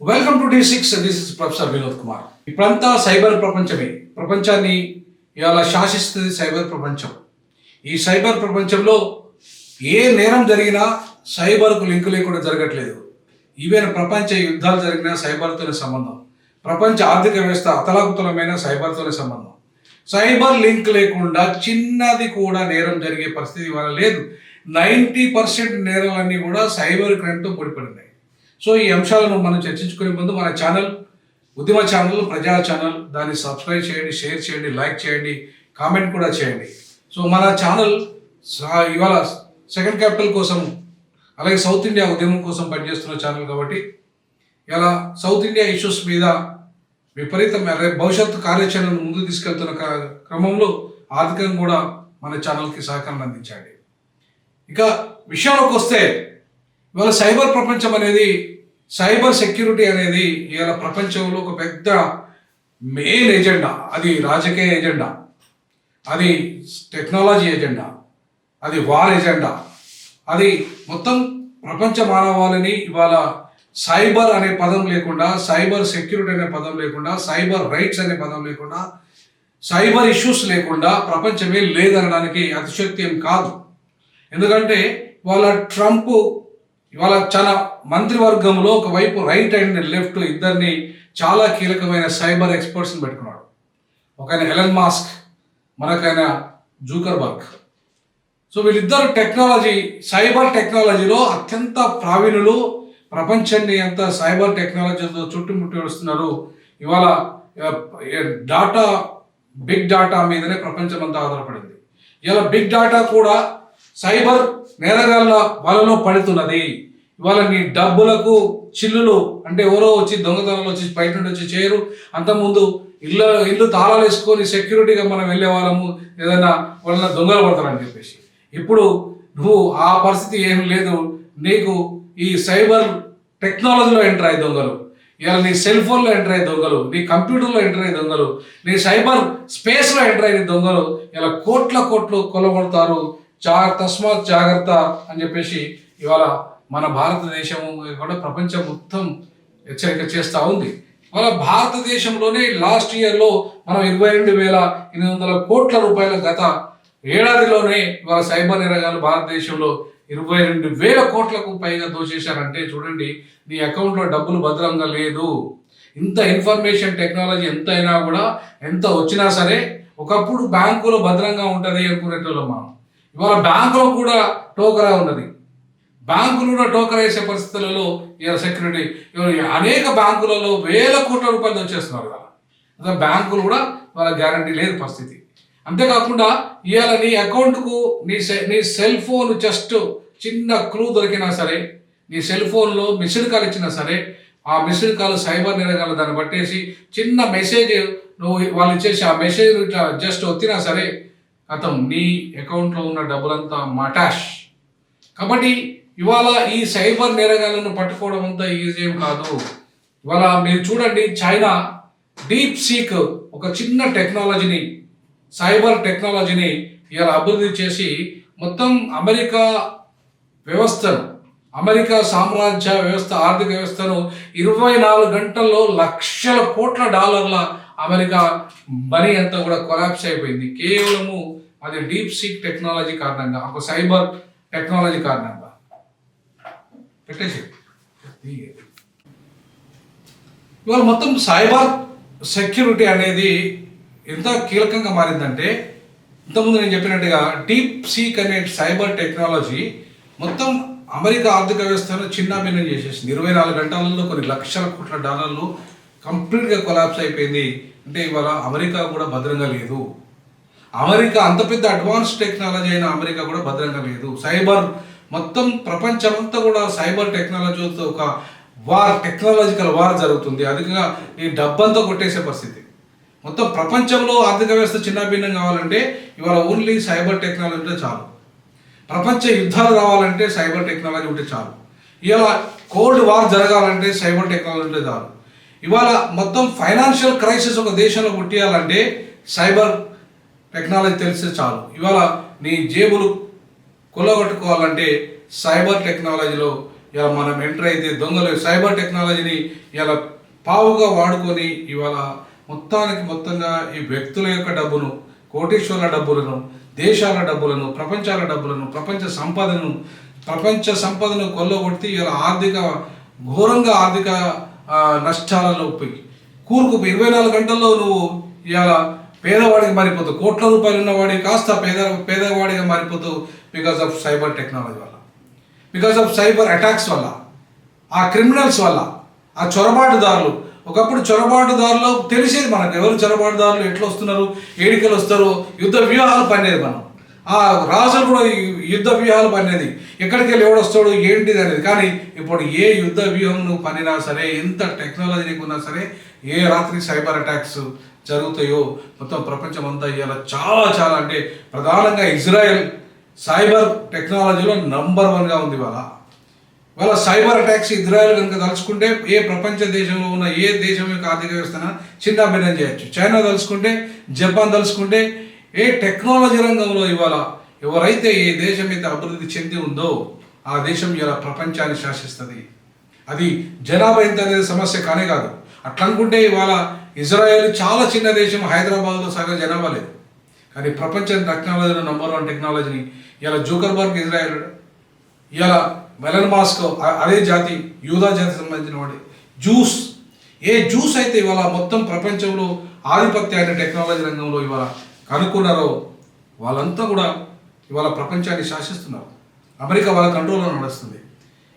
Welcome to D6. This is professor Vinod Kumar. ఇప్పుడంతా cyber ప్రపంచమే. ప్రపంచాన్ని ఇవాళ శాసిస్తుంది సైబర్ ప్రపంచం. ఈ సైబర్ ప్రపంచంలో ఏ నేరం జరిగినా సైబర్కు లింకు లేకుండా జరగట్లేదు. ఈవెన్ ప్రపంచ యుద్ధాలు జరిగినా సైబర్తోనే సంబంధం. ప్రపంచ ఆర్థిక వ్యవస్థ అతలాకుతలమైన సైబర్తోనే సంబంధం. సైబర్ లింక్ లేకుండా చిన్నది కూడా నేరం జరిగే పరిస్థితి ఇవాళ లేదు. 90% నేరాలన్నీ కూడా సైబర్ క్రైమ్తో ముడిపడినాయి. సో ఈ అంశాలను మనం చర్చించుకునే ముందు మన ఛానల్ ఉద్యమ ఛానల్, ప్రజా ఛానల్, దాన్ని సబ్స్క్రైబ్ చేయండి, షేర్ చేయండి, లైక్ చేయండి, కామెంట్ కూడా చేయండి. సో మన ఛానల్ ఇవాళ సెకండ్ క్యాపిటల్ కోసం అలాగే సౌత్ ఇండియా ఉద్యమం కోసం పనిచేస్తున్న ఛానల్ కాబట్టి ఇలా సౌత్ ఇండియా ఇష్యూస్ మీద విపరీతమైన భవిష్యత్తు కార్యాచరణను ముందుకు తీసుకెళ్తున్న క్రమంలో ఆర్థికంగా కూడా మన ఛానల్కి సహకారం అందించండి. ఇక విషయంలోకి వస్తే ఇవాళ సైబర్ ప్రపంచం అనేది, సైబర్ సెక్యూరిటీ అనేది ఇవాళ ప్రపంచంలో ఒక పెద్ద మెయిన్ ఎజెండా. అది రాజకీయ ఎజెండా, అది టెక్నాలజీ ఎజెండా, అది వార్ ఎజెండా, అది మొత్తం ప్రపంచ మానవాళిని ఇవాళ సైబర్ అనే పదం లేకుండా, సైబర్ సెక్యూరిటీ అనే పదం లేకుండా, సైబర్ రైట్స్ అనే పదం లేకుండా, సైబర్ ఇష్యూస్ లేకుండా ప్రపంచమే లేదనడానికి అతిశక్తి ఏం కాదు. ఎందుకంటే ఇవాళ ట్రంప్ ఇవాళ చాలా మంత్రివర్గంలో ఒకవైపు రైట్ అండ్ లెఫ్ట్ ఇద్దరిని చాలా కీలకమైన సైబర్ ఎక్స్పర్ట్స్ని పెట్టుకున్నాడు. ఒకైన ఎలన్ మాస్క్, మరొకైన జూకర్బర్గ్. సో వీళ్ళిద్దరు సైబర్ టెక్నాలజీలో అత్యంత ప్రావీణులు. ప్రపంచాన్ని అంతా సైబర్ టెక్నాలజీతో చుట్టుముట్టి వస్తున్నారు. ఇవాళ బిగ్ డాటా మీదనే ప్రపంచం అంతా ఆధారపడింది. ఇలా బిగ్ డాటా కూడా సైబర్ నేరగాళ్ళ వలలో పడుతున్నది. ఇవాళ నీ డబ్బులకు చిల్లులు అంటే ఎవరో వచ్చి దొంగతనాలు వచ్చి బయట నుండి వచ్చి చేయరు. అంతకుముందు ఇల్లు తాళాలు వేసుకొని సెక్యూరిటీగా మనం వెళ్ళే వాళ్ళము, ఏదైనా వాళ్ళ దొంగలు పడతారని చెప్పేసి. ఇప్పుడు నువ్వు ఆ పరిస్థితి ఏం లేదు. నీకు ఈ సైబర్ టెక్నాలజీలో ఎంటర్ అయ్యే దొంగలు, ఇవాళ నీ సెల్ ఫోన్లో ఎంటర్ అయ్యే దొంగలు, నీ కంప్యూటర్లో ఎంటర్ అయ్యే దొంగలు, నీ సైబర్ స్పేస్లో ఎంటర్ అయ్యే దొంగలు ఇలా కోట్లు కొలగొడతారు. తస్మాత్ జాగ్రత్త అని చెప్పేసి ఇవాళ మన భారతదేశం కూడా ప్రపంచం మొత్తం హెచ్చరిక చేస్తూ ఉంది. ఇవాళ భారతదేశంలోనే లాస్ట్ ఇయర్లో మనం 22,800 కోట్ల రూపాయల గత ఏడాదిలోనే ఇవాళ సైబర్ నేరగాలు భారతదేశంలో 22,000 కోట్లకు పైగా దోచేశారంటే చూడండి, నీ అకౌంట్లో డబ్బులు భద్రంగా లేదు. ఇంత ఇన్ఫర్మేషన్ టెక్నాలజీ ఎంత అయినా కూడా, ఎంత వచ్చినా సరే, ఒకప్పుడు బ్యాంకులో భద్రంగా ఉంటుంది అనుకునేటోళ్ళం మనం. ఇవాళ బ్యాంకులో కూడా టోకరా ఉన్నది. బ్యాంకులు కూడా టోకరా వేసే పరిస్థితులలో ఇవాళ సెక్యూరిటీ అనేక బ్యాంకులలో 1,000 కోట్ల రూపాయలు వచ్చేస్తున్నారు కదా. అసలు బ్యాంకులు కూడా వాళ్ళ గ్యారంటీ లేదు పరిస్థితి. అంతేకాకుండా ఇవాళ నీ అకౌంట్కు నీ సెల్ ఫోన్ జస్ట్ చిన్న క్లూ దొరికినా సరే, నీ సెల్ ఫోన్లో మిస్డ్ కాల్ ఇచ్చినా సరే, ఆ మిస్డ్ కాల్ సైబర్ నేరగాలు దాన్ని పట్టేసి చిన్న మెసేజ్ నువ్వు వాళ్ళు ఇచ్చేసి ఆ మెసేజ్ ఇట్లా జస్ట్ వచ్చినా సరే అతను నీ అకౌంట్లో ఉన్న డబ్బులంతా మటాష్. కాబట్టి ఇవాళ ఈ సైబర్ నేరగాలను పట్టుకోవడం అంతా ఈజీ ఏం కాదు. ఇవాళ మీరు చూడండి, చైనా డీప్ సీక్ ఒక చిన్న టెక్నాలజీని, సైబర్ టెక్నాలజీని ఇవాళ అభివృద్ధి చేసి మొత్తం అమెరికా వ్యవస్థను, అమెరికా సామ్రాజ్య వ్యవస్థ, ఆర్థిక వ్యవస్థను 24 గంటల్లో లక్షల కోట్ల డాలర్ల అమెరికా మనీ అంతా కూడా కొలాప్స్ అయిపోయింది. కేవలము అది డీప్ సీక్ టెక్నాలజీ కారణంగా, ఒక సైబర్ టెక్నాలజీ కారణంగా. పెట్టేసి ఇవాళ మొత్తం సైబర్ సెక్యూరిటీ అనేది ఎంత కీలకంగా మారిందంటే, ఇంతకుముందు నేను చెప్పినట్టుగా డీప్ సీక్ అనే సైబర్ టెక్నాలజీ మొత్తం అమెరికా ఆర్థిక వ్యవస్థను చిన్నాభిన్నం చేసేసింది. 24 గంటలలో కొన్ని లక్షల కోట్ల డాలర్లు కంప్లీట్గా కొలాప్స్ అయిపోయింది. అంటే ఇవాళ అమెరికా కూడా భద్రంగా లేదు. అమెరికా అంత పెద్ద అడ్వాన్స్ టెక్నాలజీ అయిన అమెరికా కూడా భద్రంగా లేదు. సైబర్ మొత్తం ప్రపంచమంతా కూడా సైబర్ టెక్నాలజీతో ఒక టెక్నాలజికల్ వార్ జరుగుతుంది. అధికంగా ఈ డబ్బంతా కొట్టేసే పరిస్థితి. మొత్తం ప్రపంచంలో ఆర్థిక వ్యవస్థ చిన్నాభిన్నం కావాలంటే ఇవాళ ఓన్లీ సైబర్ టెక్నాలజీ ఉంటే చాలు. ప్రపంచ యుద్ధాలు రావాలంటే సైబర్ టెక్నాలజీ ఉంటే చాలు. ఇవాళ కోల్డ్ వార్ జరగాలంటే సైబర్ టెక్నాలజీ ఉంటే చాలు. ఇవాళ మొత్తం ఫైనాన్షియల్ క్రైసిస్ ఒక దేశంలో పుట్టియాలంటే సైబర్ టెక్నాలజీ తెలిస్తే చాలు. ఇవాళ నీ జేబులు కొల్లగొట్టుకోవాలంటే సైబర్ టెక్నాలజీలో ఇలా మనం ఎంటర్ అయితే దొంగలు సైబర్ టెక్నాలజీని ఇలా పావుగా వాడుకొని ఇవాళ మొత్తంగా ఈ వ్యక్తుల యొక్క డబ్బును, కోటీశ్వరుల డబ్బులను, దేశాల డబ్బులను, ప్రపంచాల డబ్బులను, ప్రపంచ సంపదను కొల్లగొట్టి ఇలా ఘోరంగా ఆర్థిక నష్టాలలో కూరుకుపోయి 24 గంటల్లో నువ్వు ఇలా పేదవాడికి మారిపోతావు. కోట్ల రూపాయలు ఉన్నవాడికి కాస్త పేదవాడిగా మారిపోతావు బికాస్ ఆఫ్ సైబర్ టెక్నాలజీ వల్ల, బికాస్ ఆఫ్ సైబర్ అటాక్స్ వల్ల, ఆ క్రిమినల్స్ వల్ల, ఆ చొరబాటుదారులు. ఒకప్పుడు చొరబాటుదారులు తెలిసేది మనకు ఎవరు చొరబాటుదారులు, ఎట్లా వస్తున్నారు, ఏడికలు వస్తారు, యుద్ధ వ్యూహాలు పనేది మనం. ఆ రాజులు కూడా యుద్ధ వ్యూహాలు పనేది, ఎక్కడికి వెళ్ళి ఎవడొస్తాడు ఏంటిది అనేది. కానీ ఇప్పుడు ఏ యుద్ధ వ్యూహం నువ్వు పనినా సరే, ఎంత టెక్నాలజీ నీకు ఉన్నా సరే, ఏ రాత్రి సైబర్ అటాక్స్ జరుగుతాయో మొత్తం ప్రపంచం అంతా ఇవాళ చాలా అంటే ప్రధానంగా ఇజ్రాయెల్ సైబర్ టెక్నాలజీలో నంబర్ 1గా ఉంది. వాళ్ళ సైబర్ అటాక్స్ ఇజ్రాయెల్ కనుక తలుచుకుంటే ఏ ప్రపంచ దేశంలో ఉన్న ఏ దేశం యొక్క ఆర్థిక వ్యవస్థను చిన్నాభిన్నం చేయొచ్చు. చైనా తలుచుకుంటే, జపాన్ తలుచుకుంటే, ఏ టెక్నాలజీ రంగంలో ఇవాళ ఎవరైతే ఏ దేశం అయితే అభివృద్ధి చెంది ఉందో ఆ దేశం ఇలా ప్రపంచాన్ని శాసిస్తుంది. అది జనాభా ఎంత అనేది సమస్య కానే కాదు. అట్లా అనుకుంటే ఇవాళ ఇజ్రాయెల్ చాలా చిన్న దేశం, హైదరాబాద్లో సగం జనాభా లేదు. కానీ ప్రపంచ టెక్నాలజీలో నంబర్ 1 టెక్నాలజీని ఇలా జూకర్బర్గ్ ఇజ్రాయెల్, ఇలా మెలన్ మాస్క్ అదే జాతి, యూదా జాతి సంబంధించిన వాడి ఏ జ్యూస్ అయితే ఇవాళ మొత్తం ప్రపంచంలో ఆధిపత్యాన్ని టెక్నాలజీ రంగంలో ఇవాళ కనుక్కున్నారో వాళ్ళంతా కూడా ఇవాళ ప్రపంచాన్ని శాసిస్తున్నారు. అమెరికా వాళ్ళ కంట్రోల్లో నడుస్తుంది.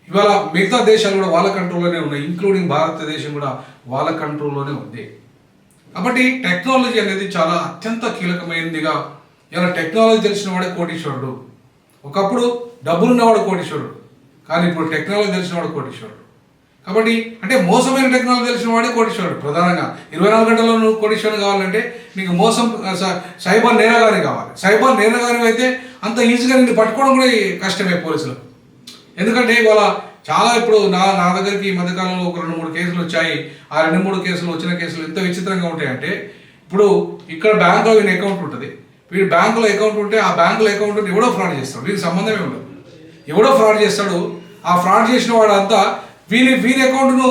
ఇవాళ మిగతా దేశాలు కూడా వాళ్ళ కంట్రోల్లోనే ఉన్నాయి, ఇంక్లూడింగ్ భారతదేశం కూడా వాళ్ళ కంట్రోల్లోనే ఉంది. కాబట్టి టెక్నాలజీ అనేది చాలా అత్యంత కీలకమైనదిగా ఇలా టెక్నాలజీ తెలిసిన వాడే కోటీశ్వరుడు. ఒకప్పుడు డబ్బులున్నవాడు కోటీశ్వరుడు, కానీ ఇప్పుడు టెక్నాలజీ తెలిసినవాడు కోటీశ్వరుడు. కాబట్టి అంటే మోసమైన టెక్నాలజీ తెలిసిన వాడే కోటీశ్వరుడు. ప్రధానంగా 24 గంటల్లో నువ్వు కోటీశ్వరుడు కావాలంటే నీకు సైబర్ నేరగాని కావాలి. సైబర్ నేరగాని అయితే అంత ఈజీగా నిన్ను పట్టుకోవడం కూడా కష్టమే పోలీసులకు. ఎందుకంటే ఇవాళ చాలా ఇప్పుడు నా దగ్గరికి ఈ మధ్యకాలంలో ఒక 2-3 కేసులు వచ్చాయి. ఆ 2-3 కేసులు వచ్చిన కేసులు ఎంత విచిత్రంగా ఉంటాయంటే, ఇప్పుడు ఇక్కడ బ్యాంకులో వీని అకౌంట్ ఉంటుంది, వీడి బ్యాంకులో అకౌంట్ ఉంటే ఆ బ్యాంకులో అకౌంట్ ఎవడో ఫ్రాడ్ చేస్తాడు, వీరికి సంబంధమే ఉండదు. ఎవడో ఫ్రాడ్ చేస్తాడు, ఆ ఫ్రాడ్ చేసిన వాడు అంతా వీని అకౌంట్ను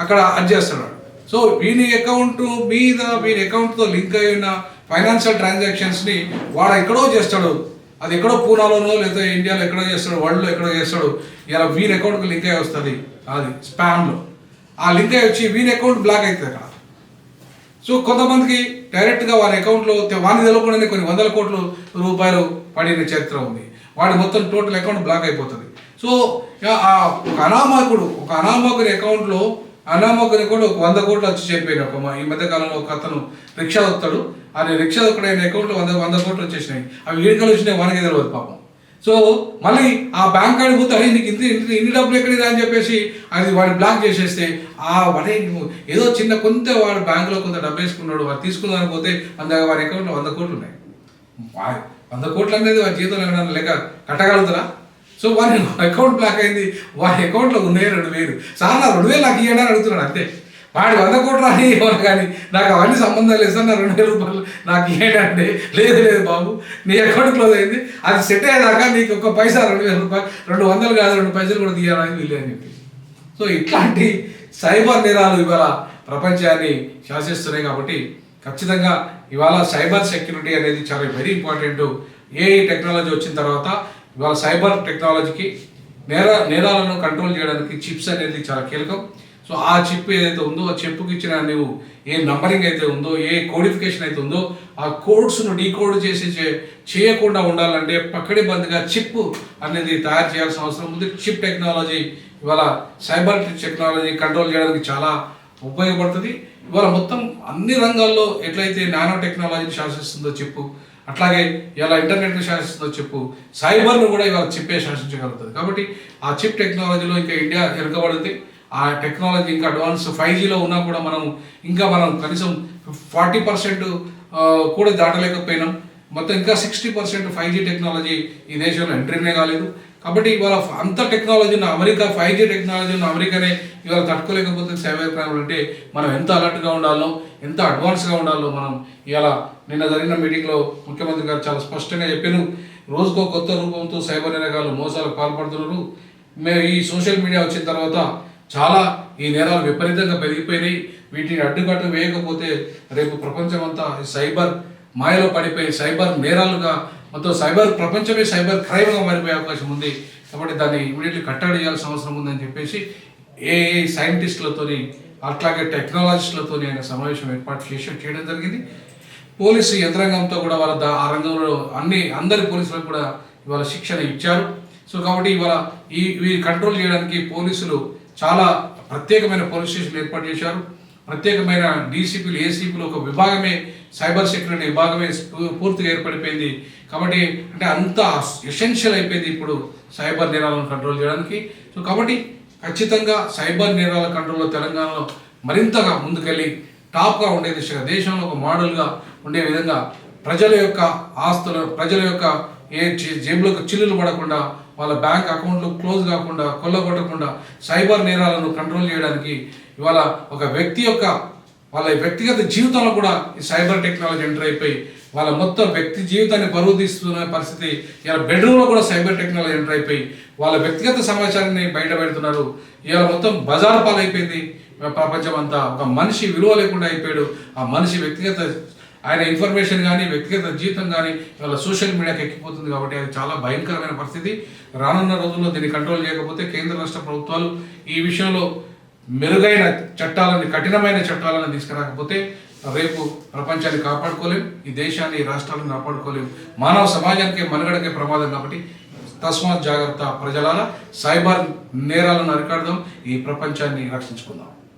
అక్కడ అడ్ చేస్తాడు. సో వీని అకౌంట్ మీద వీని అకౌంట్తో లింక్ అయి ఉన్న ఫైనాన్షియల్ ట్రాన్సాక్షన్స్ని వాడు ఎక్కడో చేస్తాడు. అది ఎక్కడో పూనాలోనో లేదా ఇండియాలో ఎక్కడో చేస్తాడు, వరల్డ్లో ఎక్కడో చేస్తాడు. ఇలా వీని అకౌంట్కి లింక్ అయి వస్తుంది, అది స్పామ్లో ఆ లింక్ అయి వచ్చి వీని అకౌంట్ బ్లాక్ అవుతుంది అక్కడ. సో కొంతమందికి డైరెక్ట్గా వారి అకౌంట్లో వాని తెలియకుండానే కొన్ని 100 కోట్ల రూపాయలు పడిన చరిత్ర ఉంది. వాడి మొత్తం టోటల్ అకౌంట్ బ్లాక్ అయిపోతుంది. సో ఒక అనామకుని అకౌంట్లో 100 కోట్లు వచ్చి చేరిపోయిన ఈ మధ్యకాలంలో ఒక అతను రిక్షా దొక్కుతాడు. అది రిక్షా దొక్కడైన అకౌంట్లో 100 కోట్లు వచ్చేసినాయి. అవి ఏడుకలు వచ్చినాయి వానికి తెలియదు పాపం. సో మళ్ళీ ఆ బ్యాంక్ కాడికి పోతే అరే నీకు ఇన్ని డబ్బులు ఎక్కడిదా అని చెప్పేసి అది వాడిని బ్లాక్ చేసేస్తే వాడే ఏదో కొంత వాడు బ్యాంకులో కొంత డబ్బు వేసుకున్నాడు, వాడు తీసుకుందానికి పోతే వాడి అకౌంట్లో 100 కోట్లు ఉన్నాయి. 100 కోట్లు అనేది వాడి జీవితంలో ఏమైనా లేక కట్టగలుగుతారా? సో వాడి అకౌంట్ బ్లాక్ అయింది, వాడి అకౌంట్లో ఉన్నాయి 2,000. సార్ నా 2,000 నాకు ఇవ్వండి అని అడుగుతున్నాడు అంతే. వాడి 100 కోట్లు అని ఇవ్వాలి, కానీ నాకు అవన్నీ సంబంధం లేదు సార్, నా 2,000 రూపాయలు నాకు ఇవ్వండి అంటే లేదు బాబు, నీ అకౌంట్ క్లోజ్ అయింది, అది సెట్ అయ్యేదాకా నీకు ఒక పైసా 2,000 రూపాయలు, 200 కాదు 2 పైసలు కూడా తీయాలని వీళ్ళు అని చెప్పి. సో ఇట్లాంటి సైబర్ నేరాలు ఇవాళ ప్రపంచాన్ని శాసిస్తున్నాయి. కాబట్టి ఖచ్చితంగా ఇవాళ సైబర్ సెక్యూరిటీ అనేది చాలా వెరీ ఇంపార్టెంట్. ఏఐ టెక్నాలజీ వచ్చిన తర్వాత ఇవాళ సైబర్ టెక్నాలజీకి నేరాలను కంట్రోల్ చేయడానికి చిప్స్ అనేది చాలా కీలకం. సో ఆ చిప్ ఏదైతే ఉందో ఆ చిప్కి ఇచ్చిన నువ్వు ఏ నంబరింగ్ అయితే ఉందో, ఏ కోడిఫికేషన్ అయితే ఉందో, ఆ కోడ్స్ను డీకోడ్ చేయకుండా ఉండాలంటే పక్కడి బందిగా చిప్ అనేది తయారు చేయాల్సిన అవసరం ఉంది. చిప్ టెక్నాలజీ ఇవాళ సైబర్ టెక్నాలజీ కంట్రోల్ చేయడానికి చాలా ఉపయోగపడుతుంది. ఇవాళ మొత్తం అన్ని రంగాల్లో ఎట్లయితే నానో టెక్నాలజీని శాసిస్తుందో చెప్పు, అట్లాగే ఇలా ఇంటర్నెట్ని శాసిస్తుందో చెప్పు, సైబర్ను కూడా ఇవాళ చిప్పే శాసించగలుగుతుంది. కాబట్టి ఆ చిప్ టెక్నాలజీలో ఇంకా ఇండియా వెనుకబడింది. ఆ టెక్నాలజీ ఇంకా అడ్వాన్స్ 5Gలో ఉన్నా కూడా మనం కనీసం 40% కూడా దాటలేకపోయినాం. మొత్తం ఇంకా 60% 5G టెక్నాలజీ ఈ దేశంలో ఎంట్రీనే కాలేదు. కాబట్టి ఇవాళ అంత టెక్నాలజీని అమెరికా 5G టెక్నాలజీని అమెరికానే ఇవాళ తట్టుకోలేకపోతే సైబర్ క్రైమ్ అంటే మనం ఎంత అలర్ట్గా ఉండాలో, ఎంత అడ్వాన్స్గా ఉండాలో మనం ఇవాళ నిన్న జరిగిన మీటింగ్లో ముఖ్యమంత్రి గారు చాలా స్పష్టంగా చెప్పారు. రోజుకో కొత్త రూపంతో సైబర్ నేరగాళ్ళు మోసాలకు పాల్పడుతున్నారు. మేము ఈ సోషల్ మీడియా వచ్చిన తర్వాత చాలా ఈ నేరాలు విపరీతంగా పెరిగిపోయినాయి. వీటిని అడ్డుకట్ట వేయకపోతే రేపు ప్రపంచమంతా సైబర్ మాయలో పడిపోయి సైబర్ నేరాలుగా మొత్తం సైబర్ ప్రపంచమే సైబర్ క్రైమ్గా మారిపోయే అవకాశం ఉంది. కాబట్టి దాన్ని ఇమీడియట్లీ కట్టడి చేయాల్సిన అవసరం ఉందని చెప్పేసి ఏఐ సైంటిస్టులతోని అట్లాగే టెక్నాలజిస్టులతో ఆయన సమావేశం ఏర్పాటు చేయడం జరిగింది. పోలీసు యంత్రాంగంతో కూడా వాళ్ళ ఆ రంగంలో అందరి పోలీసులకు కూడా ఇవాళ శిక్షణ ఇచ్చారు. సో కాబట్టి ఇవాళ ఇవి కంట్రోల్ చేయడానికి పోలీసులు చాలా ప్రత్యేకమైన పోలీస్ స్టేషన్లు ఏర్పాటు చేశారు. ప్రత్యేకమైన డీసీపీలు ఏసీపీలు ఒక విభాగమే సైబర్ సెక్యూరిటీ విభాగమే పూర్తిగా ఏర్పడిపోయింది. కాబట్టి అంటే అంత ఎసెన్షియల్ అయిపోయింది ఇప్పుడు సైబర్ నేరాలను కంట్రోల్ చేయడానికి. సో కాబట్టి ఖచ్చితంగా సైబర్ నేరాల కంట్రోల్లో తెలంగాణలో మరింతగా ముందుకెళ్ళి టాప్గా ఉండే దిశగా దేశంలో ఒక మోడల్గా ఉండే విధంగా ప్రజల యొక్క ఆస్తులు ప్రజల యొక్క జేబులకు చిల్లులు పడకుండా వాళ్ళ బ్యాంక్ అకౌంట్లు క్లోజ్ కాకుండా కొల్లగొట్టకుండా సైబర్ నేరాలను కంట్రోల్ చేయడానికి ఇవాళ ఒక వ్యక్తి యొక్క వాళ్ళ వ్యక్తిగత జీవితంలో కూడా ఈ సైబర్ టెక్నాలజీ ఎంటర్ అయిపోయి వాళ్ళ మొత్తం వ్యక్తి జీవితాన్ని బరువు తీస్తున్న పరిస్థితి. ఇలా బెడ్రూమ్లో కూడా సైబర్ టెక్నాలజీ ఎంటర్ అయిపోయి వాళ్ళ వ్యక్తిగత సమాచారాన్ని బయట పెడుతున్నారు. ఇవాళ మొత్తం బజారు పాలైపోయింది ప్రపంచం అంతా. ఒక మనిషి విలువ లేకుండా అయిపోయాడు. ఆ మనిషి వ్యక్తిగత ఆయన ఇన్ఫర్మేషన్ కానీ వ్యక్తిగత జీవితం కానీ ఇవాళ సోషల్ మీడియాకి ఎక్కిపోతుంది. కాబట్టి అది చాలా భయంకరమైన పరిస్థితి. రానున్న రోజుల్లో దీన్ని కంట్రోల్ చేయకపోతే కేంద్ర రాష్ట్ర ప్రభుత్వాలు ఈ విషయంలో మెరుగైన చట్టాలను కఠినమైన చట్టాలను తీసుకురాకపోతే రేపు ప్రపంచాన్ని కాపాడుకోలేం, ఈ దేశాన్ని ఈ రాష్ట్రాలను కాపాడుకోలేం, మానవ సమాజానికి మనుగడకే ప్రమాదం. కాబట్టి తస్మాత్ జాగ్రత్త ప్రజలారా, సైబర్ నేరాలను అరికడదాం, ఈ ప్రపంచాన్ని రక్షించుకుందాం.